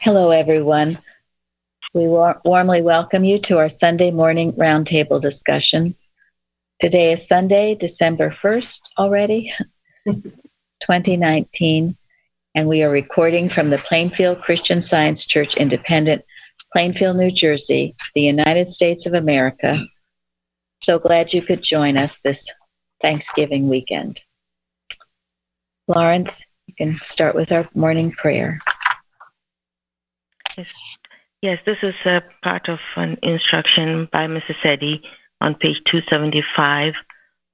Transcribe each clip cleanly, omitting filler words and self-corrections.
Hello, everyone. We warmly welcome you to our Sunday morning roundtable discussion. Today is Sunday, December 1st already, 2019, and we are recording from the Plainfield Christian Science Church Independent, Plainfield, New Jersey, the United States of America. So glad you could join us this Thanksgiving weekend. Lawrence, you can start with our morning prayer. Yes, this is a part of an instruction by Mrs. Eddy on page 275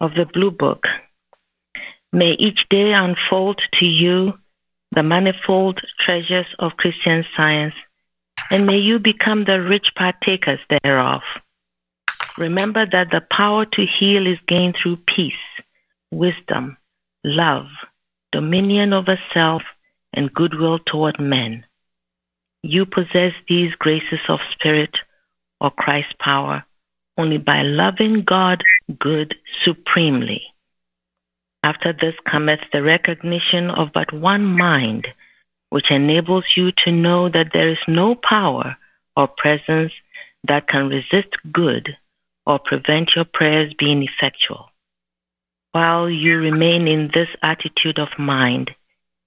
of the Blue Book. May each day unfold to you the manifold treasures of Christian Science, and may you become the rich partakers thereof. Remember that the power to heal is gained through peace, wisdom, love, dominion over self, and goodwill toward men. You possess these graces of spirit or Christ's power only by loving God good supremely. After this cometh the recognition of but one mind, which enables you to know that there is no power or presence that can resist good or prevent your prayers being effectual. While you remain in this attitude of mind,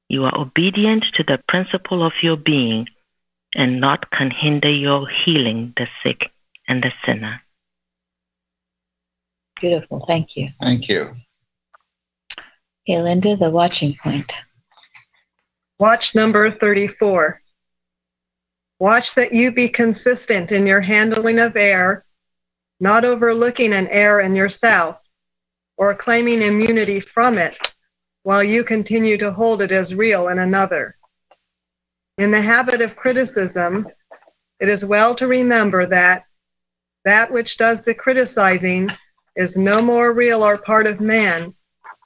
you are obedient to the principle of your being, and naught can hinder your healing the sick and the sinner. Beautiful. Thank you. Thank you. Hey, Linda, the watching point. Watch number 34. Watch that you be consistent in your handling of air, not overlooking an error in yourself or claiming immunity from it while you continue to hold it as real in another. In the habit of criticism, it is well to remember that that which does the criticizing is no more real or part of man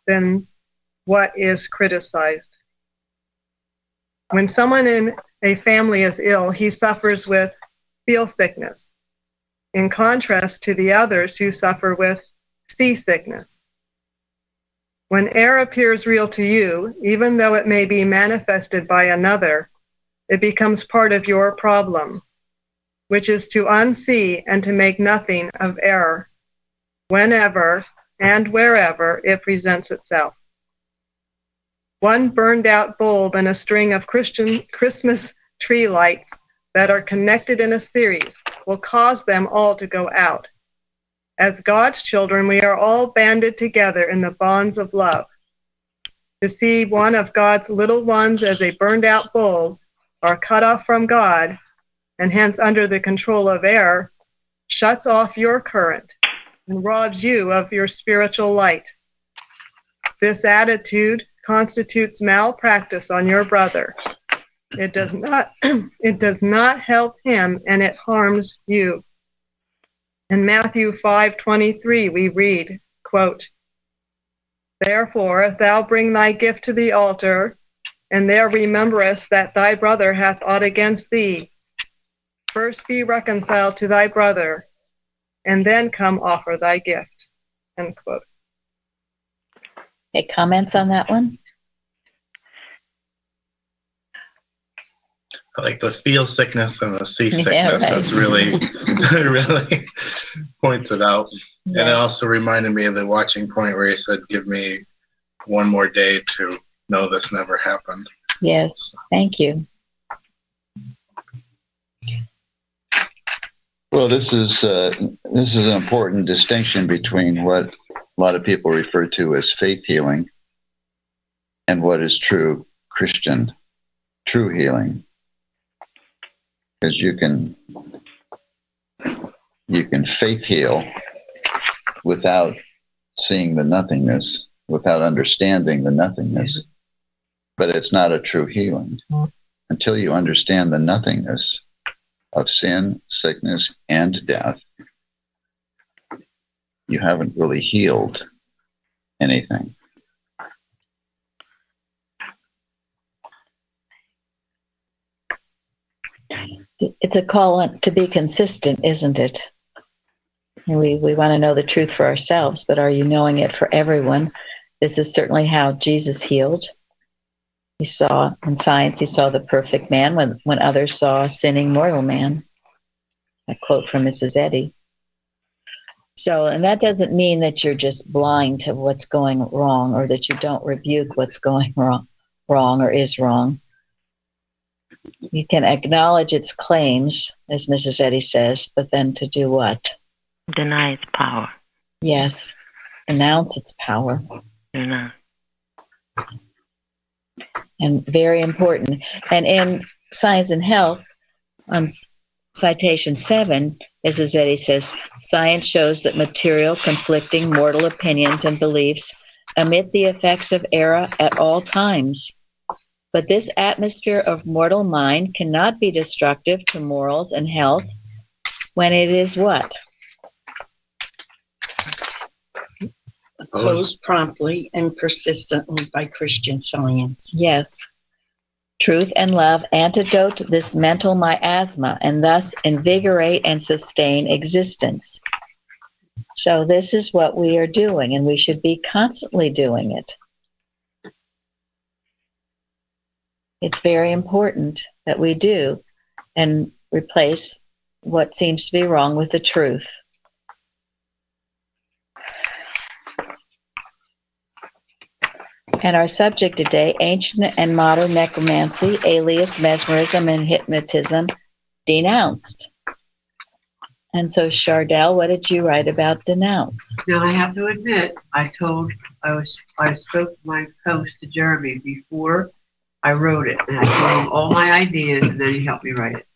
than what is criticized. When someone in a family is ill, he suffers with feel sickness, in contrast to the others who suffer with seasickness. When error appears real to you, even though it may be manifested by another, it becomes part of your problem, which is to unsee and to make nothing of error whenever and wherever it presents itself. One burned out bulb and a string of Christmas tree lights that are connected in a series will cause them all to go out. As God's children, we are all banded together in the bonds of love. To see one of God's little ones as a burned out bulb are cut off from God, and hence under the control of error, shuts off your current and robs you of your spiritual light. This attitude constitutes malpractice on your brother. It does not help him, and it harms you. In Matthew 5:23 we read, quote, "Therefore, if thou bring thy gift to the altar, and there rememberest that thy brother hath aught against thee, first be reconciled to thy brother, and then come offer thy gift." End quote. Any comments on that one? I like the feel sickness and the seasickness. Yeah, right. That's really points it out. Yeah. And it also reminded me of the watching point where he said, give me one more day to know this never happened. Yes, thank you. Well, this is an important distinction between what a lot of people refer to as faith healing and what is true Christian, true healing. Because you can faith heal without seeing the nothingness, without understanding the nothingness, but it's not a true healing. Until you understand the nothingness of sin, sickness, and death, you haven't really healed anything. It's a call to be consistent, isn't it? We want to know the truth for ourselves, but are you knowing it for everyone? This is certainly how Jesus healed. He saw, in science, he saw the perfect man when others saw a sinning mortal man. A quote from Mrs. Eddy. So, and that doesn't mean that you're just blind to what's going wrong, or that you don't rebuke what's going wrong or is wrong. You can acknowledge its claims, as Mrs. Eddy says, but then to do what? Deny its power. Yes, announce its power. Deny. And very important. And in Science and Health, on citation 7, Mrs. Eddy says, science shows that material, conflicting, mortal opinions and beliefs emit the effects of error at all times. But this atmosphere of mortal mind cannot be destructive to morals and health when it is what? Opposed promptly and persistently by Christian Science. Yes. Truth and love antidote this mental miasma and thus invigorate and sustain existence. So this is what we are doing, and we should be constantly doing it. It's very important that we do and replace what seems to be wrong with the truth. And our subject today, ancient and modern necromancy, alias mesmerism and hypnotism, denounced. And so, Chardell, what did you write about denounce? Now, I have to admit, I spoke my post to Jeremy before I wrote it, and I told him all my ideas, and then he helped me write it.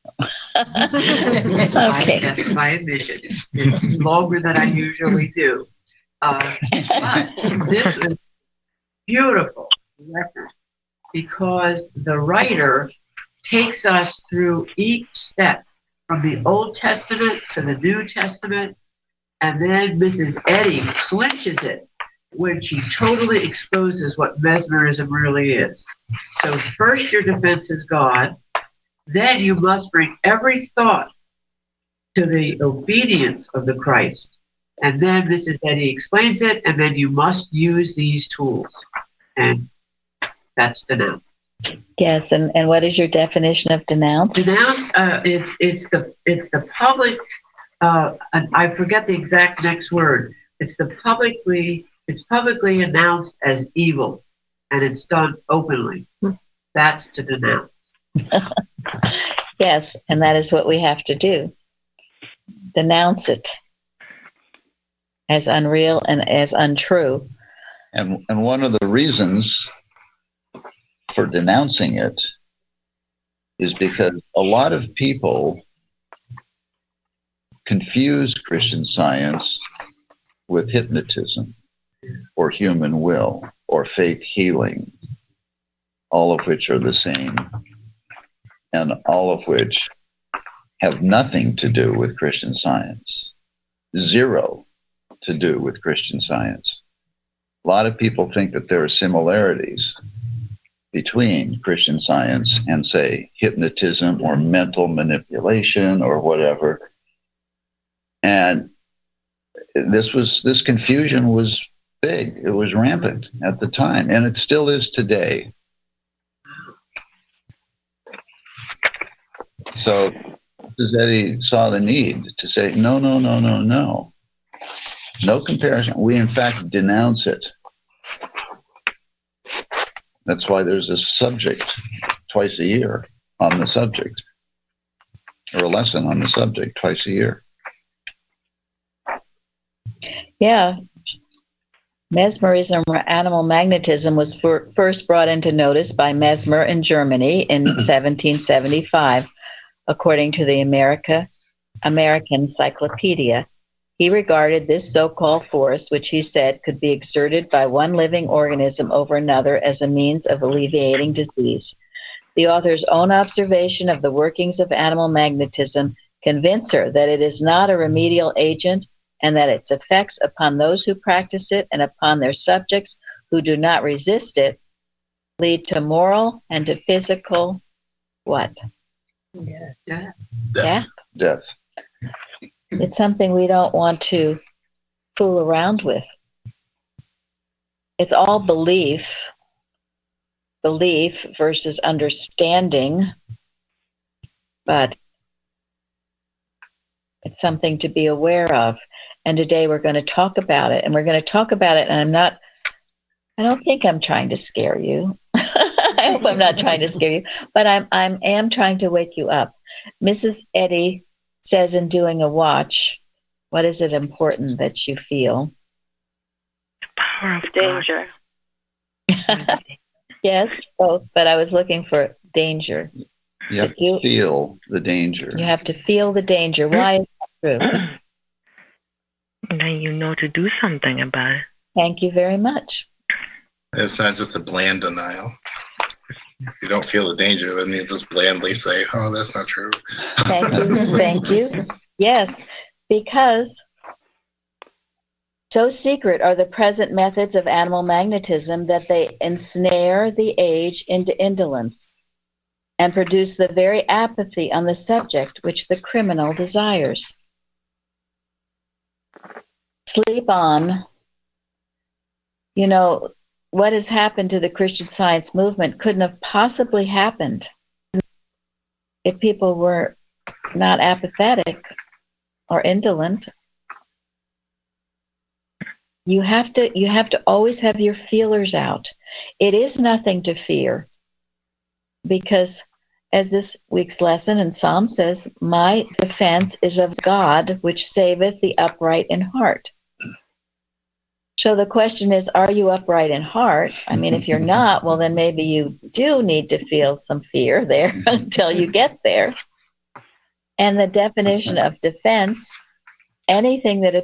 Okay. That's my admission. It's longer than I usually do. But this is beautiful record because the writer takes us through each step from the Old Testament to the New Testament, and then Mrs. Eddy clinches it when she totally exposes what mesmerism really is. So first your defense is God, then you must bring every thought to the obedience of the Christ. And then Mrs. Eddy explains it, and then you must use these tools. And that's denounce. Yes, and what is your definition of denounce? Denounce, it's the public, and I forget the exact next word. It's publicly announced as evil, and it's done openly. That's to denounce. Yes, and that is what we have to do. Denounce it as unreal and as untrue. And one of the reasons for denouncing it is because a lot of people confuse Christian Science with hypnotism or human will or faith healing, all of which are the same, and all of which have nothing to do with Christian Science, zero to do with Christian Science. A lot of people think that there are similarities between Christian Science and, say, hypnotism or mental manipulation or whatever. And this confusion was big. It was rampant at the time, and it still is today. So Mrs. Eddy saw the need to say, no. No comparison. We, in fact, denounce it. That's why there's a subject twice a year on the subject, or a lesson on the subject twice a year. Yeah. Mesmerism or animal magnetism was first brought into notice by Mesmer in Germany in 1775, according to the American Encyclopedia. He regarded this so-called force, which he said could be exerted by one living organism over another, as a means of alleviating disease. The author's own observation of the workings of animal magnetism convince her that it is not a remedial agent and that its effects upon those who practice it and upon their subjects who do not resist it lead to moral and to physical what? Death. Death. It's something we don't want to fool around with. It's all belief belief versus understanding, but it's something to be aware of. And today we're going to talk about it, and I don't think I'm trying to scare you. I hope I'm not trying to scare you, but I am trying to wake you up. Mrs. Eddy says in doing a watch, what is it important that you feel? Power of danger. Yes, both, but I was looking for danger. You have to feel the danger. You have to feel the danger. Why is that true? And then you know to do something about it. Thank you very much. It's not just a bland denial. If you don't feel the danger, then you just blandly say, oh, that's not true. Thank you. Thank you. Yes, because so secret are the present methods of animal magnetism that they ensnare the age into indolence and produce the very apathy on the subject which the criminal desires. Sleep on. You know, what has happened to the Christian Science movement couldn't have possibly happened if people were not apathetic or indolent. You have to always have your feelers out. It is nothing to fear, because as this week's lesson in Psalm says, my defense is of God, which saveth the upright in heart. So the question is, are you upright in heart? I mean, if you're not, well, then maybe you do need to feel some fear there until you get there. And the definition of defense, anything that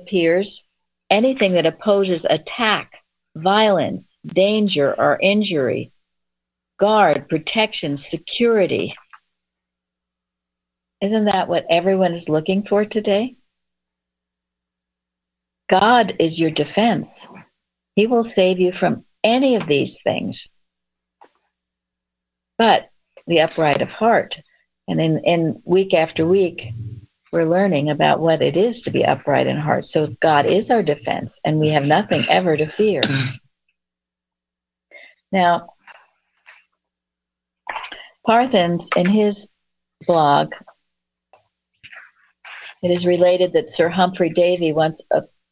opposes attack, violence, danger, or injury, guard, protection, security. Isn't that what everyone is looking for today? God is your defense. He will save you from any of these things. But the upright of heart, and in week after week, we're learning about what it is to be upright in heart. So God is our defense, and we have nothing ever to fear. Now, Parthens, in his blog, it is related that Sir Humphrey Davy once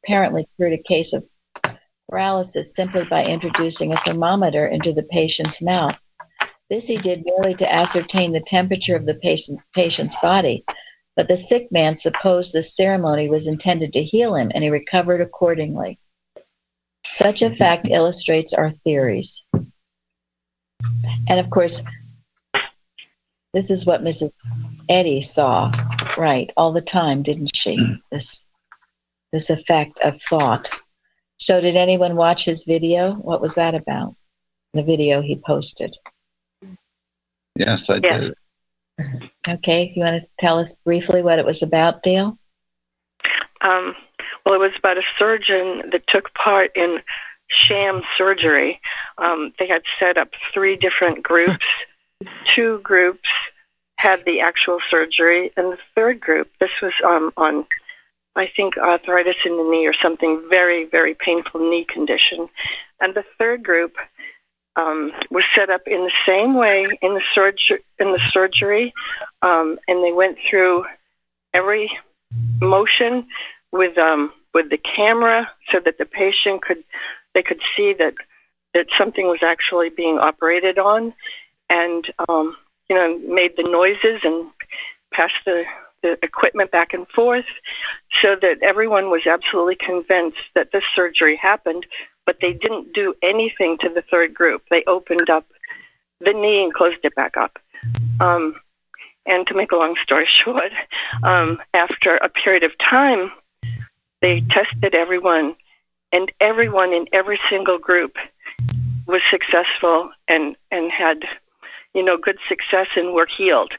apparently cured a case of paralysis simply by introducing a thermometer into the patient's mouth. This he did merely to ascertain the temperature of the patient's body, but the sick man supposed this ceremony was intended to heal him, and he recovered accordingly. Such a fact illustrates our theories. And of course, this is what Mrs. Eddy saw, right, all the time, didn't she? This effect of thought. So did anyone watch his video? What was that about? The video he posted. Yes, I did. Okay, you want to tell us briefly what it was about, Dale? Well, it was about a surgeon that took part in sham surgery. They had set up 3 different groups. 2 groups had the actual surgery, and the 3rd group, this was on, I think, arthritis in the knee or something, very, very painful knee condition. And the 3rd group was set up in the same way in the surgery, and they went through every motion with the camera so that the patient could see that something was actually being operated on, and made the noises and passed the equipment back and forth, so that everyone was absolutely convinced that this surgery happened. But they didn't do anything to the 3rd group. They opened up the knee and closed it back up. And to make a long story short, after a period of time, they tested everyone, and everyone in every single group was successful and had, good success and were healed.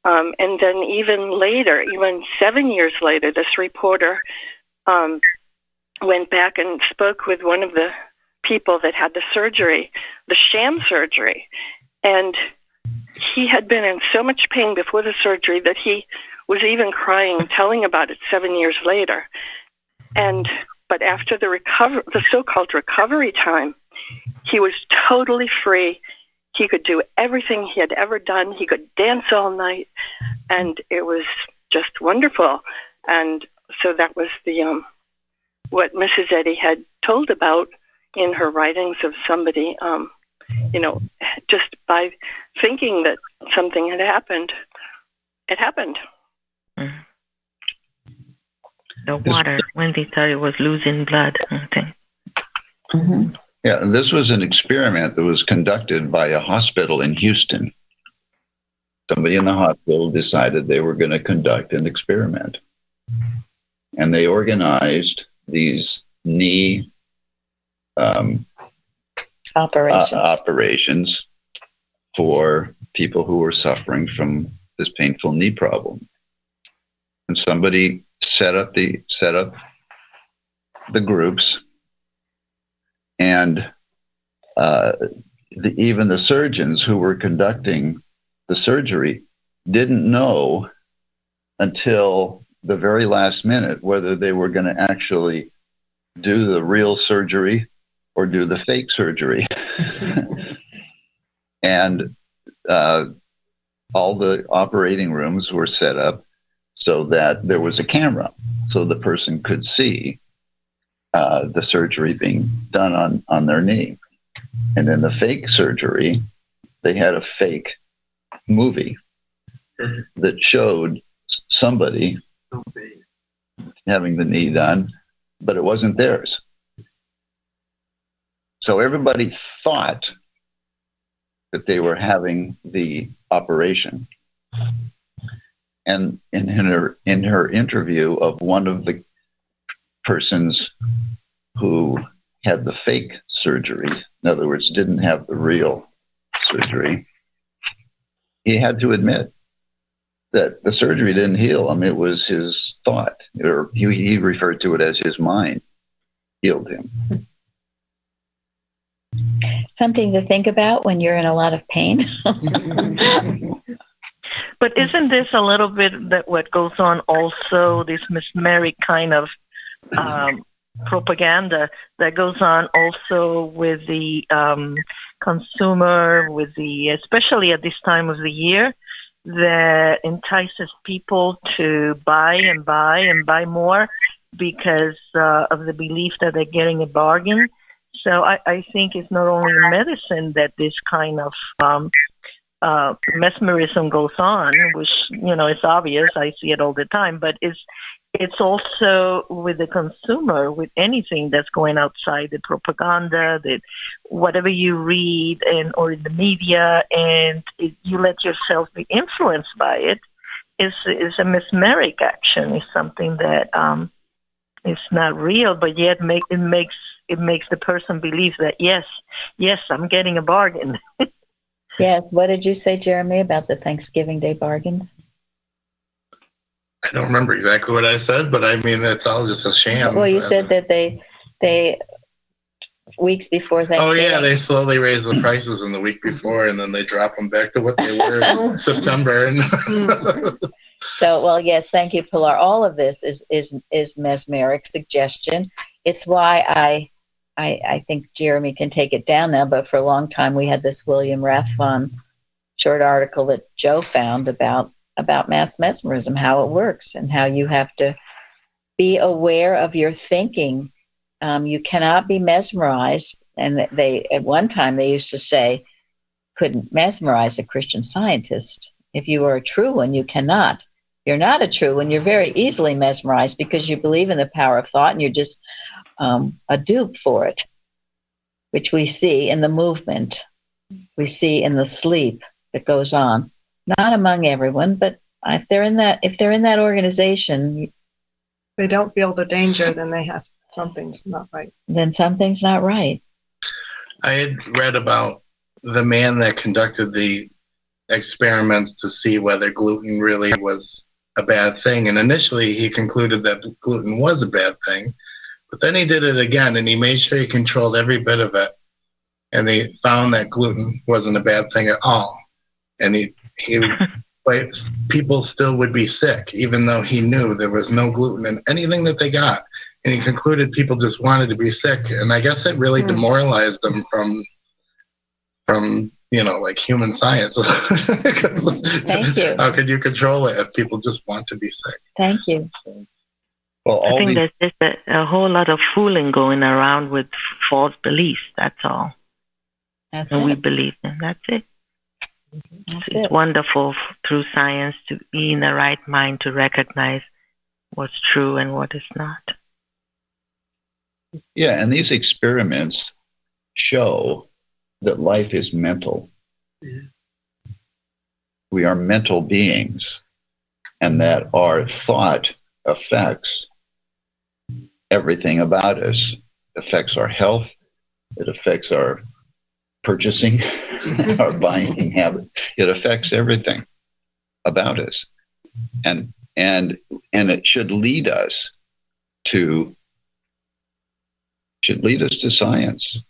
And then even later, even 7 years later, this reporter went back and spoke with one of the people that had the surgery, the sham surgery. And he had been in so much pain before the surgery that he was even crying, telling about it 7 years later. But after the so-called recovery time, he was totally free. he could do everything he had ever done. He could dance all night, and it was just wonderful. And so that was the what Mrs. Eddy had told about in her writings of somebody, just by thinking that something had happened, it happened. Mm. The water, when they thought it was losing blood, I think. Mm-hmm. Yeah, this was an experiment that was conducted by a hospital in Houston. Somebody in the hospital decided they were going to conduct an experiment. And they organized these knee operations for people who were suffering from this painful knee problem. And somebody set up the groups, and even the surgeons who were conducting the surgery didn't know until the very last minute whether they were going to actually do the real surgery or do the fake surgery. And all the operating rooms were set up so that there was a camera so the person could see the surgery being done on their knee. And in the fake surgery, they had a fake movie that showed somebody having the knee done, but it wasn't theirs. So everybody thought that they were having the operation. And in her interview of one of the persons who had the fake surgery, in other words, didn't have the real surgery, he had to admit that the surgery didn't heal him. It was his thought, or he referred to it as his mind healed him. Something to think about when you're in a lot of pain. But isn't this a little bit that what goes on also, this mesmeric kind of propaganda that goes on also with the consumer, especially at this time of the year, that entices people to buy and buy and buy more because of the belief that they're getting a bargain. So I think it's not only in medicine that this kind of mesmerism goes on, which, it's obvious. I see it all the time, but it's also with the consumer, with anything that's going outside the propaganda, that whatever you read or in the media, and you let yourself be influenced by it, is a mesmeric action. It's something that is not real, but yet it makes the person believe that yes, I'm getting a bargain. Yes. What did you say, Jeremy, about the Thanksgiving Day bargains? I don't remember exactly what I said, but I mean, it's all just a sham. Well, you said that they weeks before Thanksgiving. Oh, yeah, they slowly raise the prices in the week before, and then they drop them back to what they were in September. So, well, yes, thank you, Pilar. All of this is mesmeric suggestion. It's why I think Jeremy can take it down now, but for a long time we had this William Rathbun short article that Joe found about mass mesmerism, how it works, and how you have to be aware of your thinking. You cannot be mesmerized, and at one time they used to say couldn't mesmerize a Christian Scientist. If you are a true one, you cannot. You're not a true one. You're very easily mesmerized because you believe in the power of thought, and you're just a dupe for it, which we see in the movement, we see in the sleep that goes on. Not among everyone, but if they're in that organization, they don't feel the danger, then something's not right. Then something's not right. I had read about the man that conducted the experiments to see whether gluten really was a bad thing. And initially he concluded that gluten was a bad thing, but then he did it again and he made sure he controlled every bit of it. And he found that gluten wasn't a bad thing at all. And but people still would be sick, even though he knew there was no gluten in anything that they got. And he concluded people just wanted to be sick. And I guess it really demoralized them from like human science. Thank you. How could you control it if people just want to be sick? Thank you. Well, I think there's just a whole lot of fooling going around with false beliefs. That's all. That's and it. we believe them. That's it. That's It's it. wonderful through science to be in the right mind to recognize what's true and what is not. Yeah, and these experiments show that life is mental. Yeah. We are mental beings, and that our thought affects everything about us. It affects our health. It affects our purchasing, our buying habits. It affects everything about us, and it should lead us to science.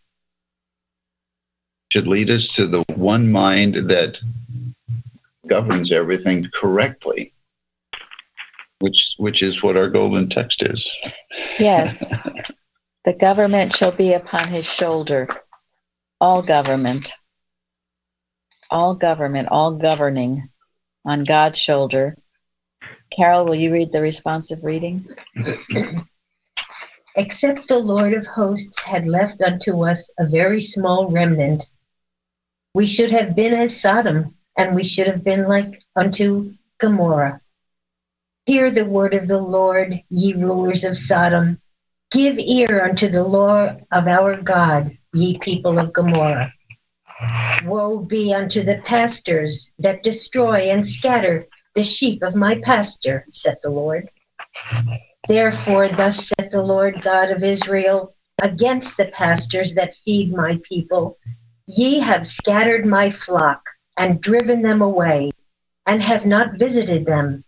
Should lead us to the one mind that governs everything correctly, which is what our golden text is. Yes. The government shall be upon his shoulder. All government, all governing on God's shoulder. Carol, will you read the responsive reading? Except the Lord of hosts had left unto us a very small remnant, we should have been as Sodom, and we should have been like unto Gomorrah. Hear the word of the Lord, ye rulers of Sodom. Give ear unto the law of our God, ye people of Gomorrah. Woe be unto the pastors that destroy and scatter the sheep of my pasture, saith the Lord. Therefore, thus saith the Lord God of Israel, against the pastors that feed my people, ye have scattered my flock and driven them away, and have not visited them.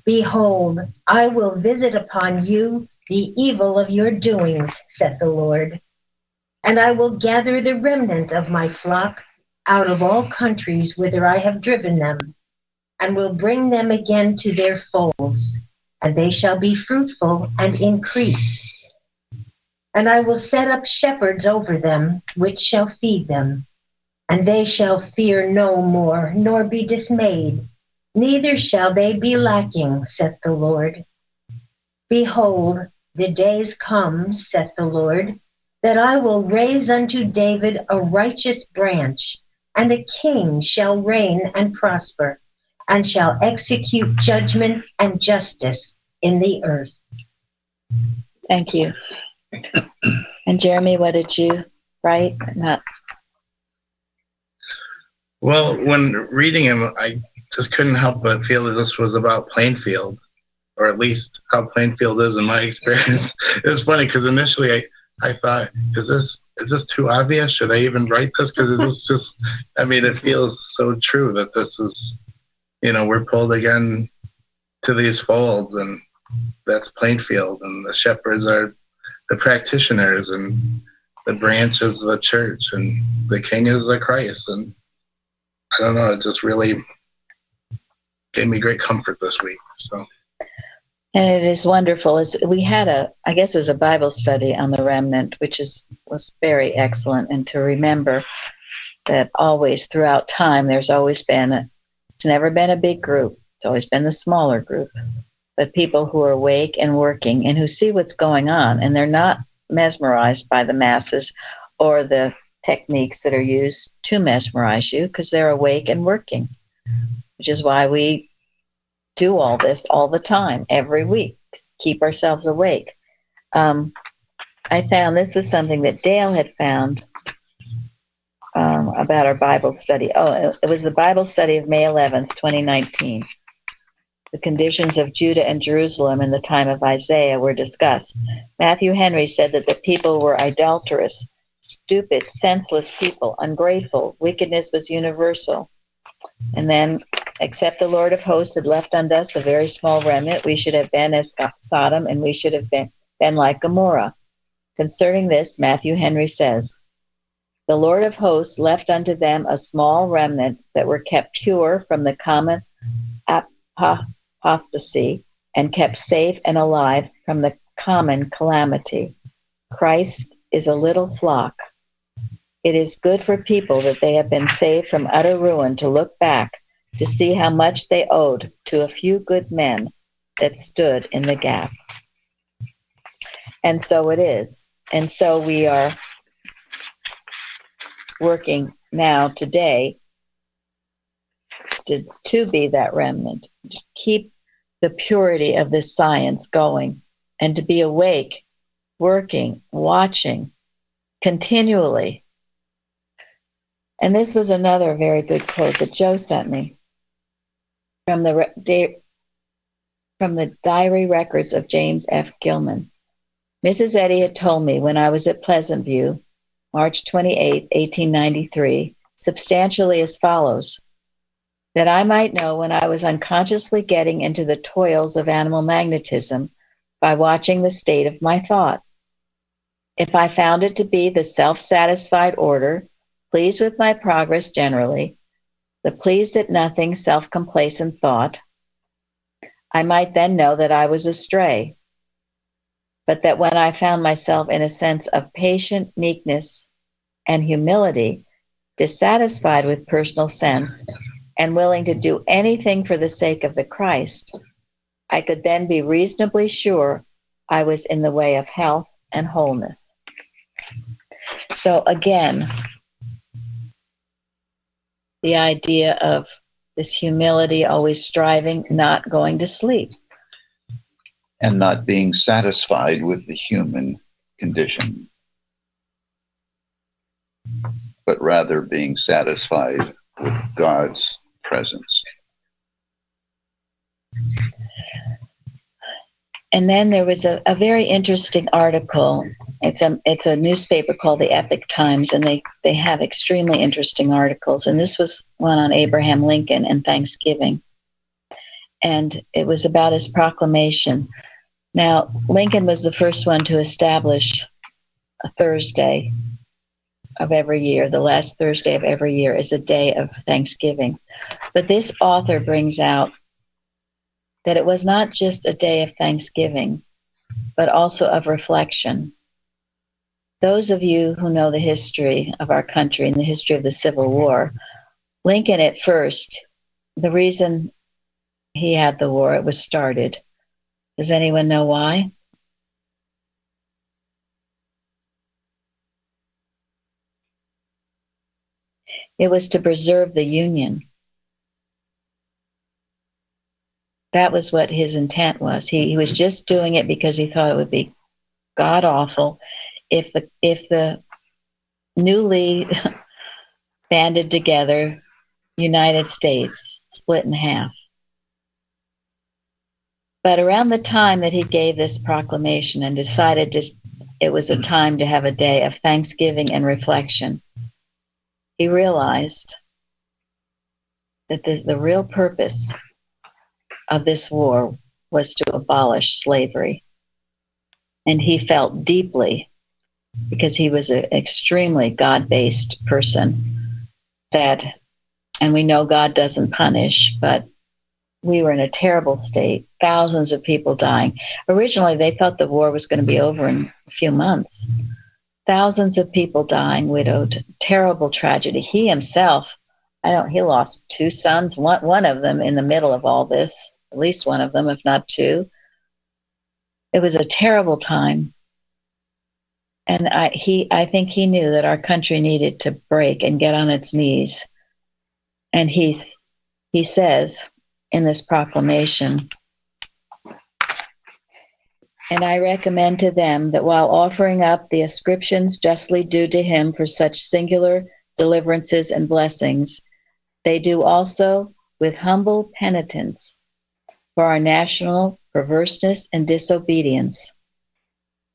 Behold, I will visit upon you the evil of your doings, saith the Lord. And I will gather the remnant of my flock out of all countries whither I have driven them, and will bring them again to their folds, and they shall be fruitful and increase. And I will set up shepherds over them, which shall feed them, and they shall fear no more, nor be dismayed, neither shall they be lacking, saith the Lord. Behold, the days come, saith the Lord, that I will raise unto David a righteous branch, and a king shall reign and prosper, and shall execute judgment and justice in the earth. Thank you. And Jeremy, what did you write? Well, when reading him, I just couldn't help but feel that this was about Plainfield, or at least how Plainfield is in my experience. It was funny because initially I thought, is this too obvious? Should I even write this? Because is this just, it feels so true that this is, we're pulled again to these folds, and that's Plainfield, and the shepherds are the practitioners, and the branch is the church, and the king is the Christ. And I don't know, it just really gave me great comfort this week. So. And it is wonderful. We had I guess it was a Bible study on the remnant, which was very excellent. And to remember that always throughout time, there's always been, it's never been a big group. It's always been the smaller group, but people who are awake and working and who see what's going on, and they're not mesmerized by the masses or the techniques that are used to mesmerize you, because they're awake and working, which is why we do all this all the time, every week, keep ourselves awake. I found this was something that Dale had found about our Bible study. Oh, it was the Bible study of May 11th, 2019. The conditions of Judah and Jerusalem in the time of Isaiah were discussed. Matthew Henry said that the people were idolatrous, stupid, senseless people, ungrateful. Wickedness was universal. And then, except the Lord of hosts had left unto us a very small remnant, we should have been as Sodom, and we should have been like Gomorrah. Concerning this, Matthew Henry says, the Lord of hosts left unto them a small remnant that were kept pure from the common apostasy, and kept safe and alive from the common calamity. Christ is a little flock. It is good for people that they have been saved from utter ruin to look back to see how much they owed to a few good men that stood in the gap. And so it is. And so we are working now today to be that remnant, to keep the purity of this science going, and to be awake, working, watching continually. And this was another very good quote that Joe sent me from the diary records of James F. Gilman. Mrs. Eddy had told me when I was at Pleasant View, March 28, 1893, substantially as follows: that I might know when I was unconsciously getting into the toils of animal magnetism by watching the state of my thought. If I found it to be the self-satisfied order, pleased with my progress generally, the pleased at nothing self-complacent thought, I might then know that I was astray. But that when I found myself in a sense of patient meekness and humility, dissatisfied with personal sense, and willing to do anything for the sake of the Christ, I could then be reasonably sure I was in the way of health and wholeness. So again, the idea of this humility, always striving, not going to sleep. And not being satisfied with the human condition, but rather being satisfied with God's presence. And then there was a very interesting article. It's a newspaper called the Epoch Times, and they have extremely interesting articles. And this was one on Abraham Lincoln and Thanksgiving. And it was about his proclamation. Now, Lincoln was the first one to establish a Thursday of every year, the last Thursday of every year, as a day of Thanksgiving. But this author brings out that it was not just a day of Thanksgiving, but also of reflection. Those of you who know the history of our country and the history of the Civil War, Lincoln at first, the reason he had the war, it was started. Does anyone know why? It was to preserve the Union. That was what his intent was. He was just doing it because he thought it would be god awful if the newly banded together United States split in half. But around the time that he gave this proclamation and decided it was a time to have a day of thanksgiving and reflection, he realized that the real purpose of this war was to abolish slavery. And he felt deeply, because he was an extremely God-based person, and we know God doesn't punish, but we were in a terrible state, thousands of people dying. Originally, they thought the war was going to be over in a few months. Thousands of people dying, widowed, terrible tragedy. He himself, he lost two sons, one of them in the middle of all this, at least one of them, if not two. It was a terrible time. And I think he knew that our country needed to break and get on its knees. And he says in this proclamation, and I recommend to them that while offering up the ascriptions justly due to him for such singular deliverances and blessings, they do also, with humble penitence, for our national perverseness and disobedience,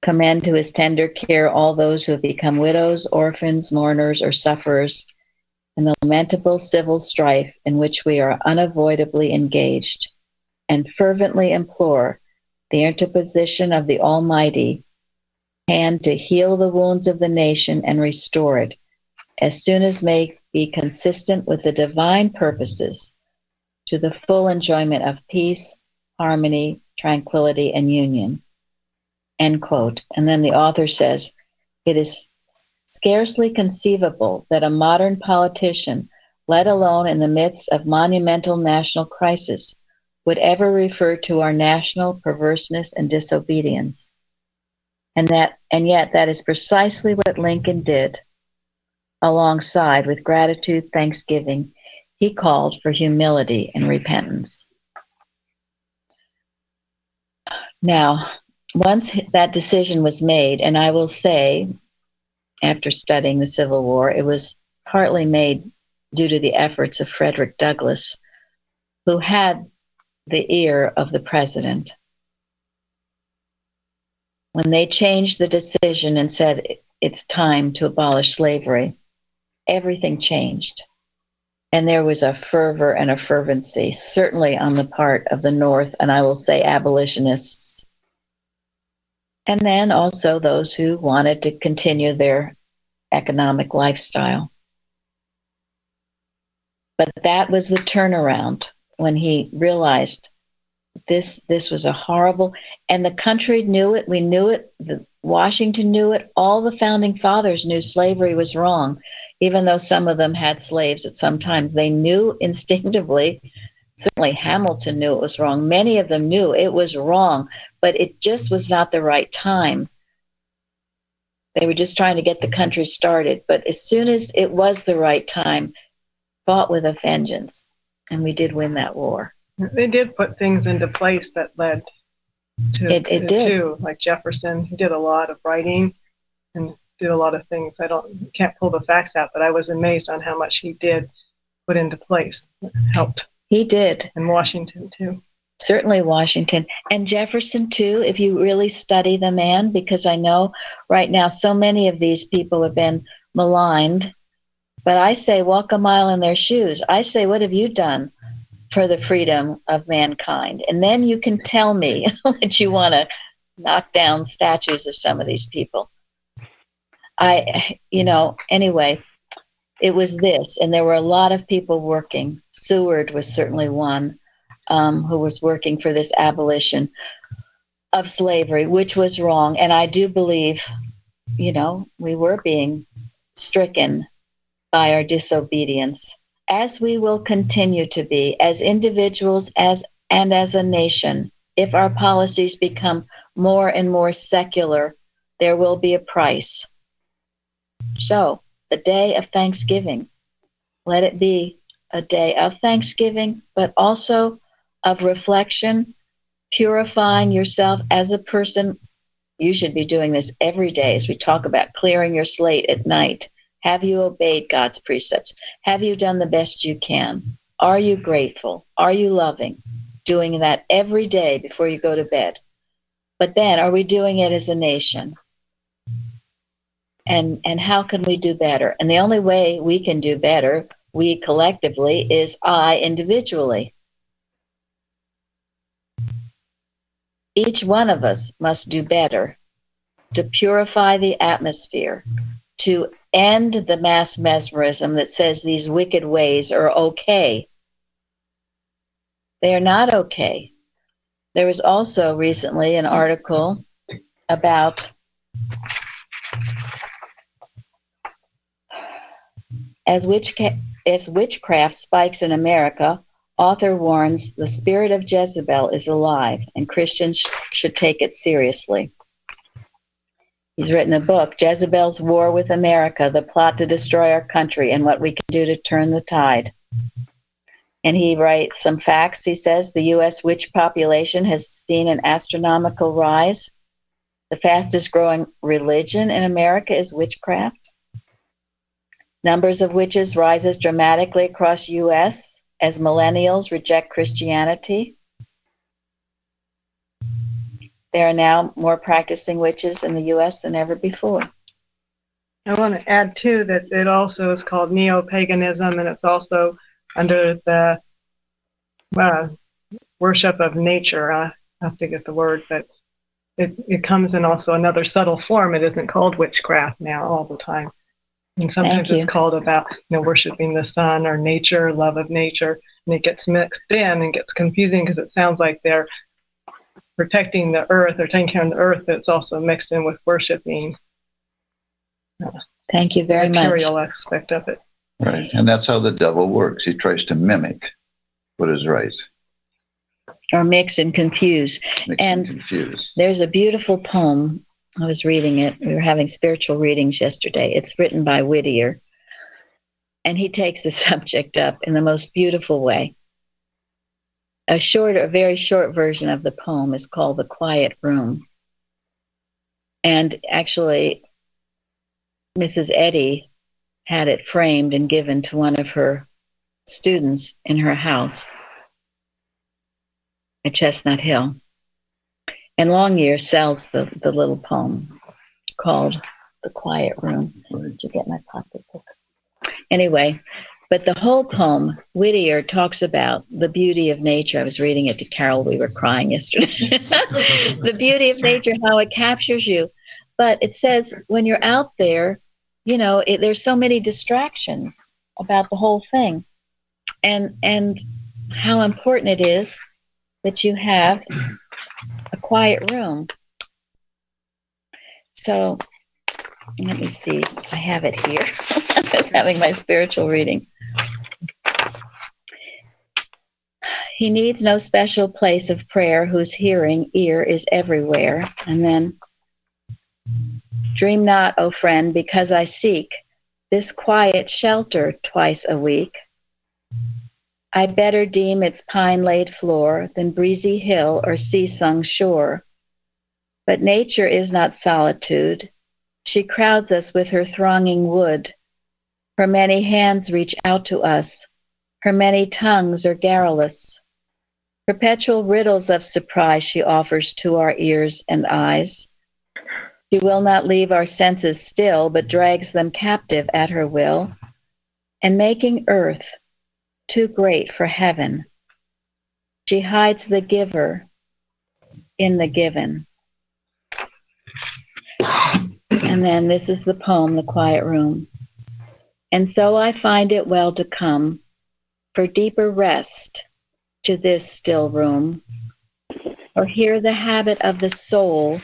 commend to his tender care all those who have become widows, orphans, mourners, or sufferers in the lamentable civil strife in which we are unavoidably engaged, and fervently implore the interposition of the Almighty hand to heal the wounds of the nation and restore it, as soon as may be consistent with the divine purposes, to the full enjoyment of peace, harmony, tranquility, and union. End quote. And then the author says, it is Scarcely conceivable that a modern politician, let alone in the midst of monumental national crisis, would ever refer to our national perverseness and disobedience. And yet that is precisely what Lincoln did. Alongside with gratitude, thanksgiving, he called for humility and repentance. Now, once that decision was made, and I will say, after studying the Civil War, it was partly made due to the efforts of Frederick Douglass, who had the ear of the president. When they changed the decision and said it's time to abolish slavery, everything changed. And there was a fervor and a fervency, certainly on the part of the North, and I will say abolitionists, and then also those who wanted to continue their economic lifestyle. But that was the turnaround when he realized this was a horrible, and the country knew it, we knew it, Washington knew it, all the founding fathers knew slavery was wrong, even though some of them had slaves at some times. They knew instinctively, certainly Hamilton knew it was wrong, many of them knew it was wrong, but it just was not the right time. They were just trying to get the country started, but as soon as it was the right time, fought with a vengeance, and we did win that war. They did put things into place that led to it did too. Like Jefferson, he did a lot of writing and did a lot of things. Can't pull the facts out, but I was amazed on how much he did put into place. It helped. He did. And Washington too. Certainly Washington. And Jefferson too, if you really study the man, because I know right now so many of these people have been maligned, but I say walk a mile in their shoes. I say, what have you done for the freedom of mankind? And then you can tell me that you want to knock down statues of some of these people. Anyway, it was this, and there were a lot of people working. Seward was certainly one who was working for this abolition of slavery, which was wrong. And I do believe, we were being stricken by our disobedience, as we will continue to be as individuals and as a nation. If our policies become more and more secular, there will be a price. So, the day of Thanksgiving, let it be a day of thanksgiving, but also of reflection, purifying yourself as a person. You should be doing this every day as we talk about clearing your slate at night. Have you obeyed God's precepts? Have you done the best you can? Are you grateful? Are you loving? Doing that every day before you go to bed. But then, are we doing it as a nation? And how can we do better? And the only way we can do better, we collectively, is I individually. Each one of us must do better to purify the atmosphere, to end the mass mesmerism that says these wicked ways are okay. They are not okay. There was also recently an article about as witchcraft spikes in America, author warns the spirit of Jezebel is alive and Christians should take it seriously. He's written a book, Jezebel's War with America, the plot to destroy our country and what we can do to turn the tide. And he writes some facts. He says the U.S. witch population has seen an astronomical rise. The fastest growing religion in America is witchcraft. Numbers of witches rises dramatically across U.S. as millennials reject Christianity. There are now more practicing witches in the U.S. than ever before. I want to add, too, that it also is called neo-paganism, and it's also under the worship of nature. I have to get the word, but it comes in also another subtle form. It isn't called witchcraft now all the time. And sometimes it's called about, worshiping the sun or nature, love of nature, and it gets mixed in and gets confusing because it sounds like they're protecting the earth or taking care of the earth, but it's also mixed in with worshiping. Thank you very much. material aspect of it. Right. And that's how the devil works. He tries to mimic what is right. Or mix and confuse. And confuse. There's a beautiful poem. I was reading it. We were having spiritual readings yesterday. It's written by Whittier. And he takes the subject up in the most beautiful way. A very short version of the poem is called The Quiet Room. And actually, Mrs. Eddy had it framed and given to one of her students in her house at Chestnut Hill. And Longyear sells the little poem called The Quiet Room. Did you get my pocketbook? Anyway, but the whole poem, Whittier talks about the beauty of nature. I was reading it to Carol. We were crying yesterday. The beauty of nature, how it captures you. But it says when you're out there, there's so many distractions about the whole thing. And how important it is that you have a quiet room. So let me see. I have it here. I was having my spiritual reading. He needs no special place of prayer whose hearing ear is everywhere. And then, dream not, O friend, because I seek this quiet shelter twice a week. I better deem its pine-laid floor than breezy hill or sea-sung shore. But nature is not solitude. She crowds us with her thronging wood. Her many hands reach out to us. Her many tongues are garrulous. Perpetual riddles of surprise she offers to our ears and eyes. She will not leave our senses still, but drags them captive at her will, and making earth too great for heaven, she hides the giver in the given. And then this is the poem, The Quiet Room. And so I find it well to come for deeper rest to this still room, or hear the habit of the soul,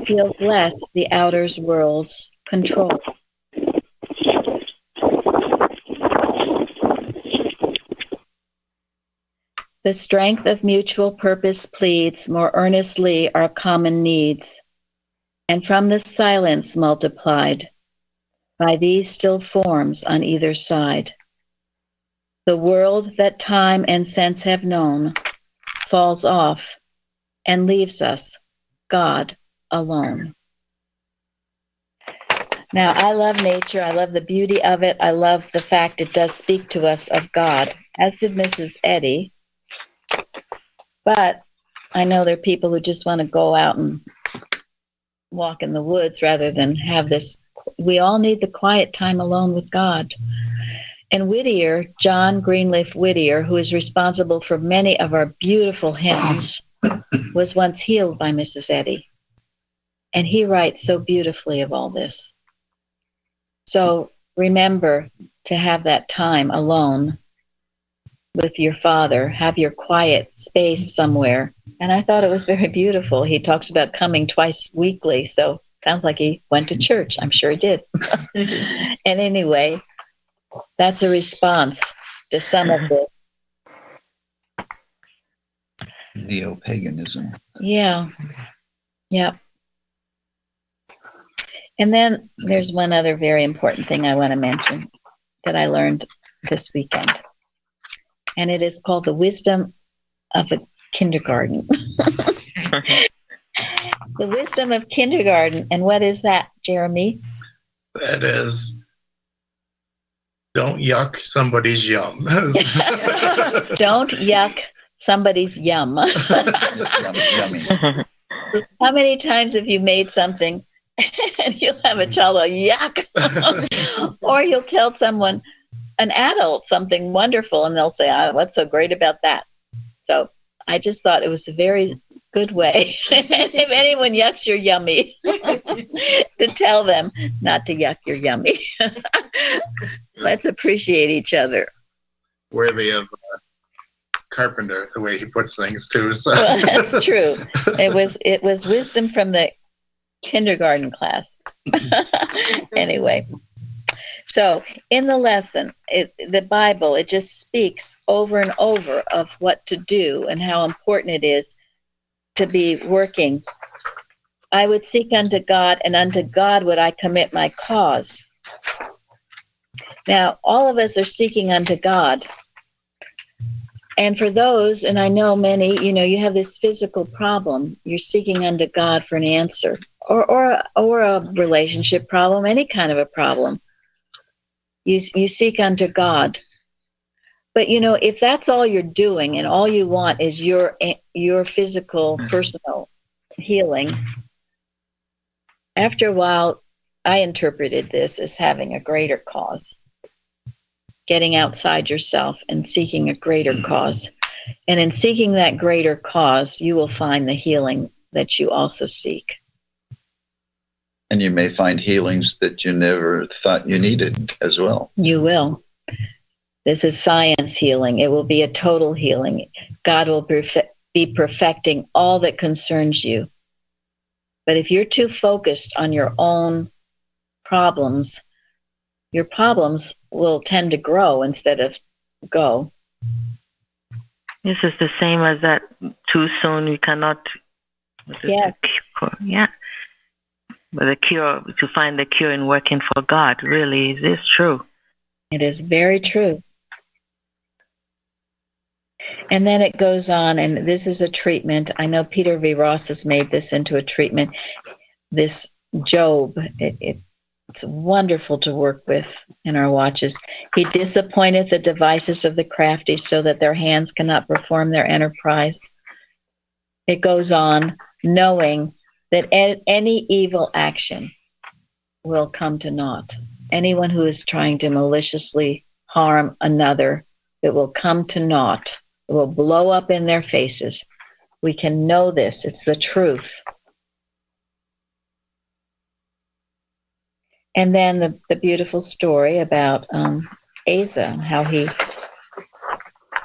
feel less the outer world's control. The strength of mutual purpose pleads more earnestly our common needs, and from the silence multiplied by these still forms on either side, the world that time and sense have known falls off and leaves us, God alone. Now, I love nature. I love the beauty of it. I love the fact it does speak to us of God, as did Mrs. Eddy. But I know there are people who just want to go out and walk in the woods rather than have this. We all need the quiet time alone with God. And Whittier, John Greenleaf Whittier, who is responsible for many of our beautiful hymns, was once healed by Mrs. Eddy. And he writes so beautifully of all this. So remember to have that time alone with your Father. Have your quiet space somewhere. And I thought it was very beautiful. He talks about coming twice weekly. So sounds like he went to church. I'm sure he did. And anyway, that's a response to some of the neo-paganism. Yeah. Yeah. And then there's one other very important thing I want to mention that I learned this weekend. And it is called the wisdom of a kindergarten. The wisdom of kindergarten. And what is that, Jeremy? That is, don't yuck somebody's yum. Don't yuck somebody's yum. Yummy. How many times have you made something and you'll have a child go, yuck? Or you'll tell someone, an adult, something wonderful, and they'll say, what's so great about that? So I just thought it was a very good way, if anyone yucks your yummy, to tell them not to yuck your yummy. Let's appreciate each other. Worthy of Carpenter, the way he puts things too. So. Well, that's true. It was wisdom from the kindergarten class. Anyway, So in the lesson, the Bible, it just speaks over and over of what to do and how important it is to be working. I would seek unto God, and unto God would I commit my cause. Now, all of us are seeking unto God. And for those, and I know many, you have this physical problem, you're seeking unto God for an answer, or a relationship problem, any kind of a problem. You seek unto God. But if that's all you're doing and all you want is your physical, personal healing, after a while, I interpreted this as having a greater cause. Getting outside yourself and seeking a greater cause. And in seeking that greater cause, you will find the healing that you also seek. And you may find healings that you never thought you needed as well. You will. This is science healing. It will be a total healing. God will be perfecting all that concerns you. But if you're too focused on your own problems, your problems will tend to grow instead of go. This is the same as that too soon you cannot. Yeah. Yeah. But the cure, to find the cure in working for God, really, is this true? It is very true. And then it goes on, and this is a treatment. I know Peter V. Ross has made this into a treatment. This Job, it's wonderful to work with in our watches. He disappointeth the devices of the crafty so that their hands cannot perform their enterprise. It goes on, knowing that any evil action will come to naught. Anyone who is trying to maliciously harm another, it will come to naught. It will blow up in their faces. We can know this. It's the truth. And then the beautiful story about Asa and how he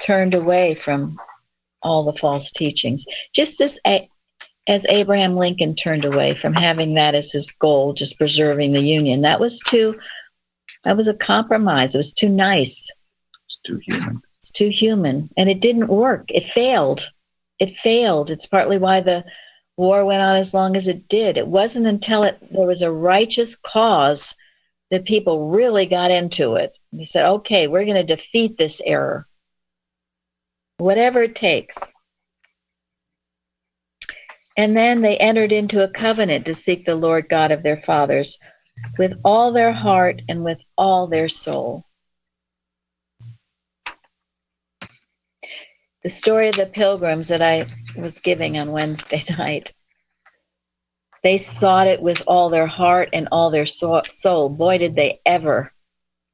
turned away from all the false teachings. Just as Abraham Lincoln turned away from having that as his goal, just preserving the Union. That was a compromise. It was too nice. It's too human. It's too human. And it didn't work. It failed. It's partly why the war went on as long as it did. It wasn't until there was a righteous cause that people really got into it. They said, okay, we're going to defeat this error. Whatever it takes. And then they entered into a covenant to seek the Lord God of their fathers with all their heart and with all their soul. The story of the pilgrims that I was giving on Wednesday night, they sought it with all their heart and all their soul. Boy, did they ever.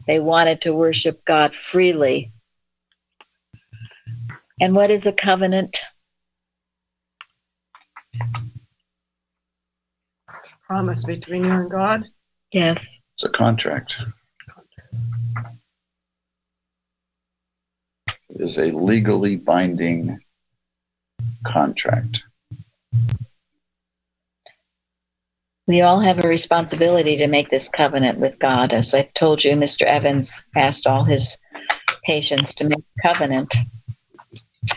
They wanted to worship God freely. And what is a covenant? Promise between you and God? Yes. It's a contract. It is a legally binding contract. We all have a responsibility to make this covenant with God. As I told you, Mr. Evans asked all his patients to make a covenant.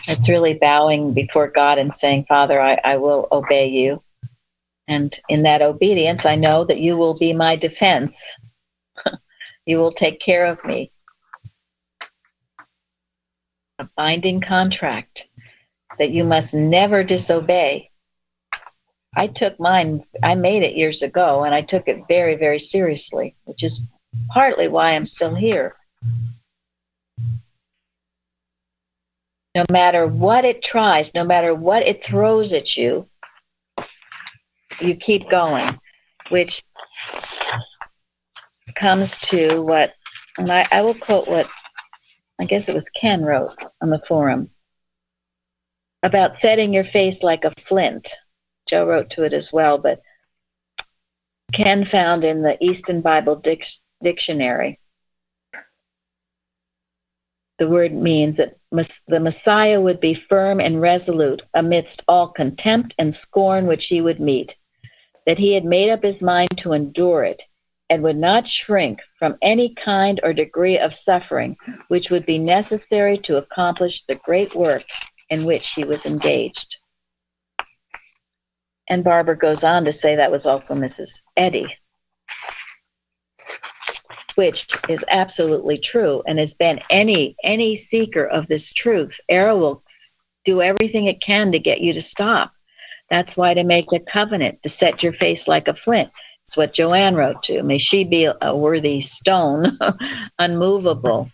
It's really bowing before God and saying, Father, I will obey you. And in that obedience, I know that you will be my defense. You will take care of me. A binding contract that you must never disobey. I took mine, I made it years ago, and I took it very, very seriously, which is partly why I'm still here. No matter what it tries, no matter what it throws at you, you keep going, which comes to what, and I will quote what, I guess it was Ken wrote on the forum, about setting your face like a flint. Joe wrote to it as well, but Ken found in the Easton Bible Dictionary, the word means that the Messiah would be firm and resolute amidst all contempt and scorn which he would meet, that he had made up his mind to endure it. and would not shrink from any kind or degree of suffering which would be necessary to accomplish the great work in which he was engaged. And Barbara goes on to say that was also Mrs. Eddy, which is absolutely true and has been any seeker of this truth. Era will do everything it can to get you to stop. That's why to make a covenant, to set your face like a flint. It's what Joanne wrote too. May she be a worthy stone, unmovable.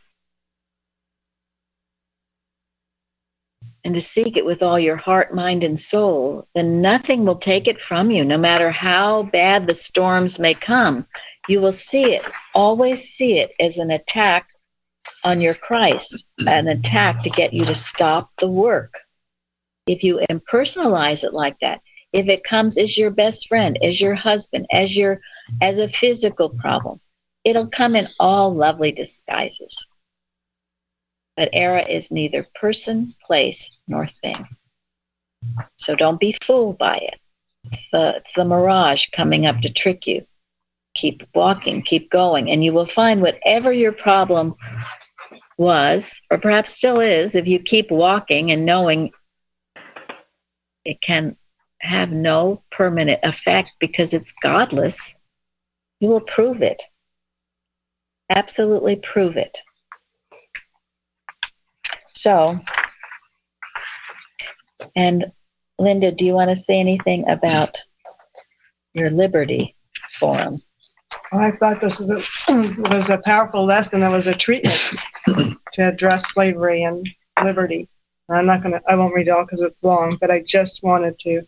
And to seek it with all your heart, mind, and soul, then nothing will take it from you, no matter how bad the storms may come. You will see it, always see it as an attack on your Christ, an attack to get you to stop the work. If you impersonalize it like that, if it comes as your best friend, as your husband, as a physical problem, it'll come in all lovely disguises. But Era is neither person, place, nor thing. So don't be fooled by it. It's the mirage coming up to trick you. Keep walking, keep going, and you will find whatever your problem was, or perhaps still is, if you keep walking and knowing it can have no permanent effect because it's godless, you will prove it. Absolutely prove it. So, and Linda, do you want to say anything about your Liberty Forum? Well, I thought this was a powerful lesson. It was a treatment to address slavery and liberty. I won't read it all because it's long, but I just wanted to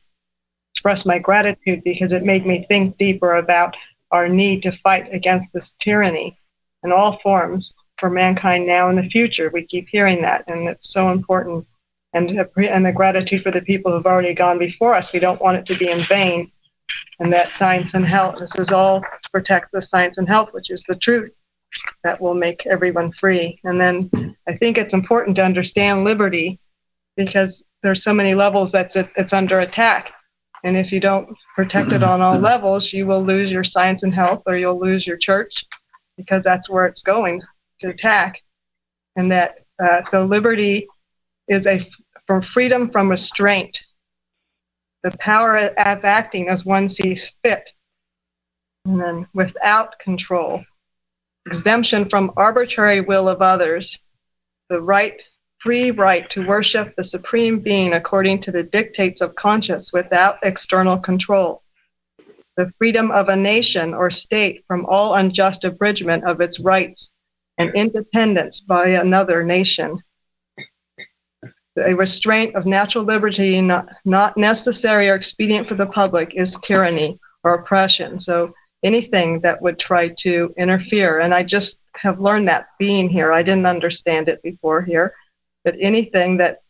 express my gratitude because it made me think deeper about our need to fight against this tyranny in all forms for mankind now and the future. We keep hearing that, and it's so important. And the gratitude for the people who've already gone before us. We don't want it to be in vain. And that science and health, this is all to protect the science and health, which is the truth that will make everyone free. And then I think it's important to understand liberty because there's so many levels that it's under attack. And if you don't protect it on all levels, you will lose your science and health, or you'll lose your church, because that's where it's going to attack. And that so liberty is for freedom from restraint, the power of acting as one sees fit, and then without control, exemption from arbitrary will of others, the free right to worship the Supreme Being according to the dictates of conscience without external control, the freedom of a nation or state from all unjust abridgment of its rights and independence by another nation. A restraint of natural liberty not necessary or expedient for the public is tyranny or oppression. So anything that would try to interfere, and I just have learned that being here. I didn't understand it before here, but anything that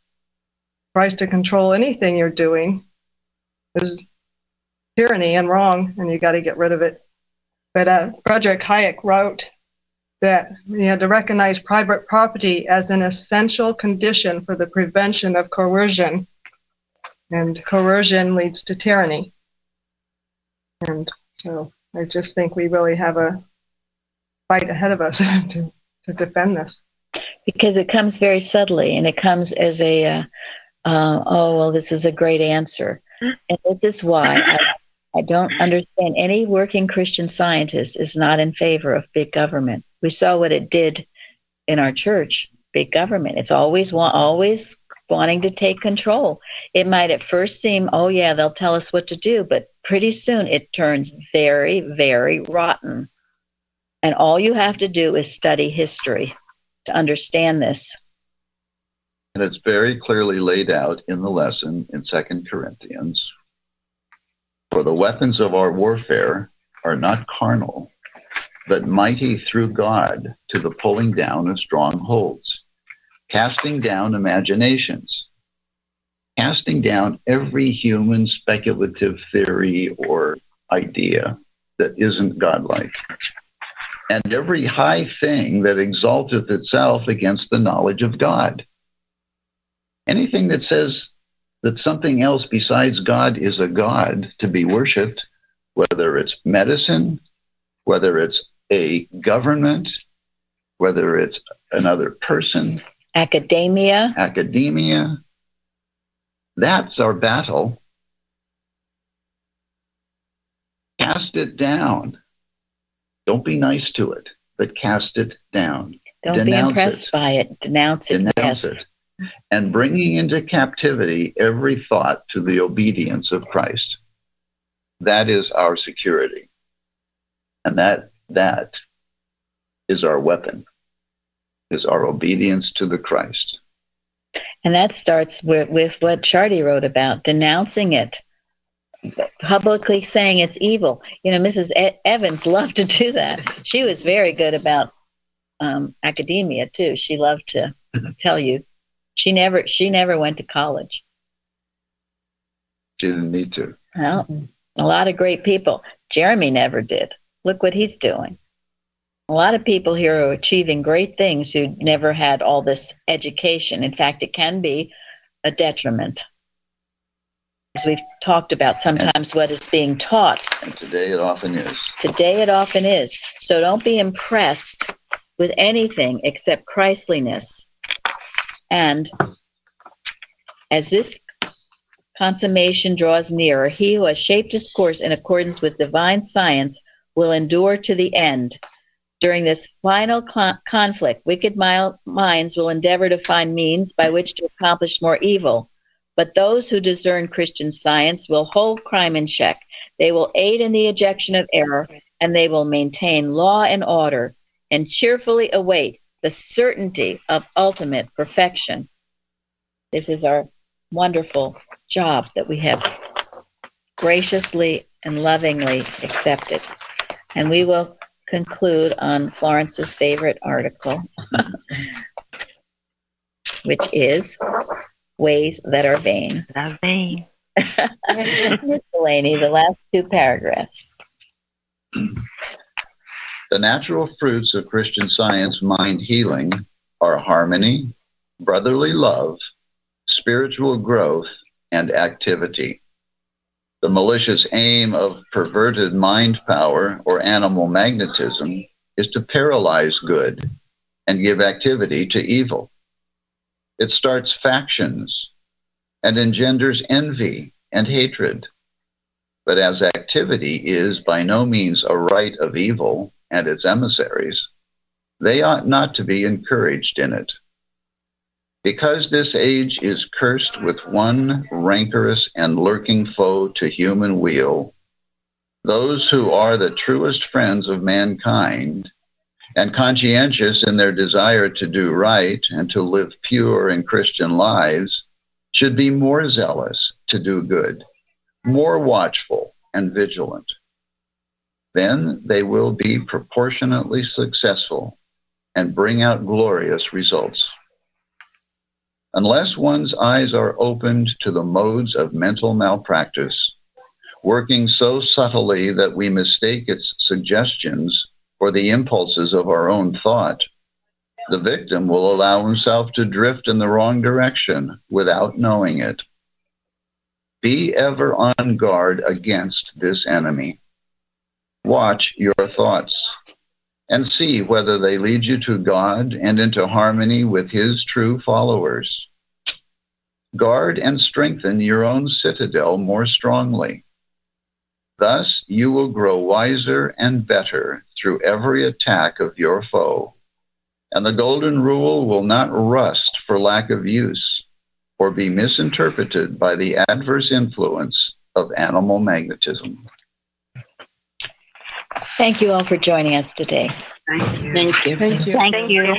tries to control anything you're doing is tyranny and wrong, and you got to get rid of it. But Frederick Hayek wrote that we had to recognize private property as an essential condition for the prevention of coercion, and coercion leads to tyranny. And so I just think we really have a fight ahead of us to defend this. Because it comes very subtly, and it comes as a, this is a great answer. And this is why I don't understand. Any working Christian scientist is not in favor of big government. We saw what it did in our church, big government. It's always wanting to take control. It might at first seem, they'll tell us what to do, but pretty soon it turns very, very rotten. And all you have to do is study history to understand this. And it's very clearly laid out in the lesson in 2 Corinthians. For the weapons of our warfare are not carnal, but mighty through God to the pulling down of strongholds, casting down imaginations, casting down every human speculative theory or idea that isn't godlike, and every high thing that exalteth itself against the knowledge of God. Anything that says that something else besides God is a God to be worshipped, whether it's medicine, whether it's a government, whether it's another person, Academia. That's our battle. Cast it down. Don't be nice to it, but cast it down. Don't be impressed by it. Denounce it. Denounce it. And bringing into captivity every thought to the obedience of Christ. That is our security. And that is our weapon, is our obedience to the Christ. And that starts with what Chardy wrote about, denouncing it, publicly saying it's evil. Mrs. Evans loved to do that. She was very good about academia too. She loved to tell you. She never went to college. She didn't need to. Well, a lot of great people. Jeremy never did. Look what he's doing. A lot of people here are achieving great things who never had all this education. In fact, it can be a detriment. As we've talked about, sometimes what is being taught. And today it often is. Today it often is. So don't be impressed with anything except Christliness. And as this consummation draws nearer, he who has shaped his course in accordance with divine science will endure to the end. During this final conflict, wicked minds will endeavor to find means by which to accomplish more evil. But those who discern Christian science will hold crime in check. They will aid in the ejection of error, and they will maintain law and order and cheerfully await the certainty of ultimate perfection. This is our wonderful job that we have graciously and lovingly accepted. And we will conclude on Florence's favorite article, which is Ways That Are Vain. Are vain. Delaney, the last two paragraphs. The natural fruits of Christian Science mind healing are harmony, brotherly love, spiritual growth, and activity. The malicious aim of perverted mind power or animal magnetism is to paralyze good and give activity to evil. It starts factions and engenders envy and hatred. But as activity is by no means a right of evil and its emissaries, they ought not to be encouraged in it. Because this age is cursed with one rancorous and lurking foe to human weal, those who are the truest friends of mankind and conscientious in their desire to do right and to live pure and Christian lives should be more zealous to do good, more watchful and vigilant. Then they will be proportionately successful and bring out glorious results. Unless one's eyes are opened to the modes of mental malpractice, working so subtly that we mistake its suggestions for the impulses of our own thought, the victim will allow himself to drift in the wrong direction without knowing it. Be ever on guard against this enemy. Watch your thoughts and see whether they lead you to God and into harmony with His true followers. Guard and strengthen your own citadel more strongly. Thus you will grow wiser and better through every attack of your foe, and the golden rule will not rust for lack of use or be misinterpreted by the adverse influence of animal magnetism. Thank you all for joining us today. Thank you. Thank you. Thank you. Thank you.